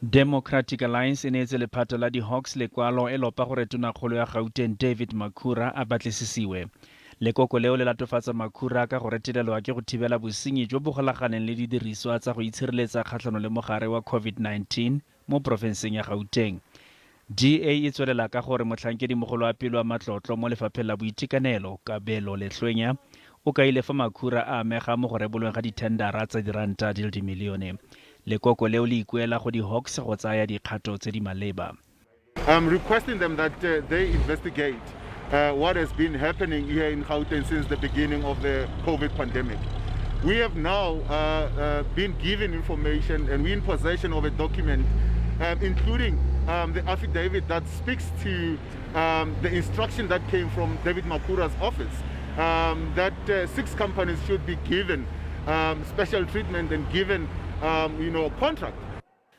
Democratic Alliance e neetse lephata la di-Hawks lekwalo e lopa gore tonakgolo ya Gauteng David Makhura a batlisisiwe. Lekoko leo le latofatsa Makhura ka go retelelwa ke go thibela bosenyi jo bo golaganeng le didiriswa tsa go itshireletsa kgatlhanong le mogare wa COVID-19 mo porofenseng ya Gauteng. DA e tswelela ka gore motlhankedimogolo wa pele wa matlotlo mo lefapheng la boitekanelo Kabelo Lehlwenya o kaile fa Makhura a amega mo go rebolweng ga dithendara tsa diranta di le dimilione. Lekoko leo le ikuela go di-Hawks go tsaya dikgato tse di maleba. I'm requesting them that they investigate what has been happening here in Gauteng since the beginning of the COVID pandemic. We have now been given information and we're in possession of a document including the affidavit that speaks to the instruction that came from David Makhura's office that 6 companies should be given special treatment and given contract.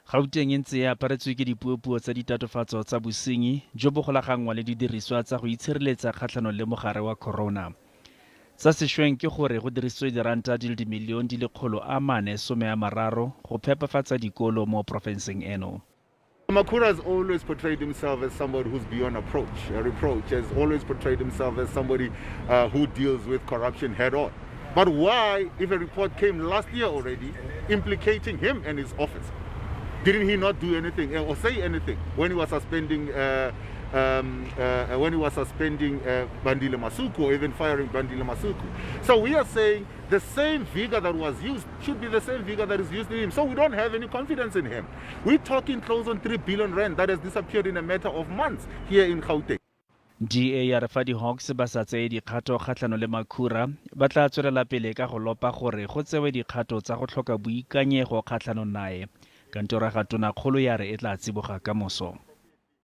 Gauteng e ntse e aparetswe ke dipuopuo tsa ditatofatso tsa bosenyi jo bo golagangwa le didiriswa tsa go itshireletsa kgatlhanong le mogare wa corona. Tsa sešweng ke gore go dirisitswe diranta di le dimilione di le 430 go phepafatsa dikolo mo porofenseng eno. Makhura has always portrayed himself as somebody who's beyond reproach, has always portrayed himself as somebody who deals with corruption head on. But why, if a report came last year already implicating him and his office, didn't he not do anything or say anything when he was suspending Bandile Masuku or even firing Bandile Masuku? So we are saying the same vigor that was used should be the same vigor that is used in him. So we don't have any confidence in him. We're talking close on 3 billion rand that has disappeared in a matter of months here in Gauteng. DA ya re fa di-Hawks ba sa tseye dikgato kgatlhanong le Makhura ba tla tswelela pele ka go lopa gore go tsewe dikgato tsa go tlhoka boikanyego kgatlhanong nae. Kantoro ya ga Tonakgolo ya re e tla tsiboga ka moso.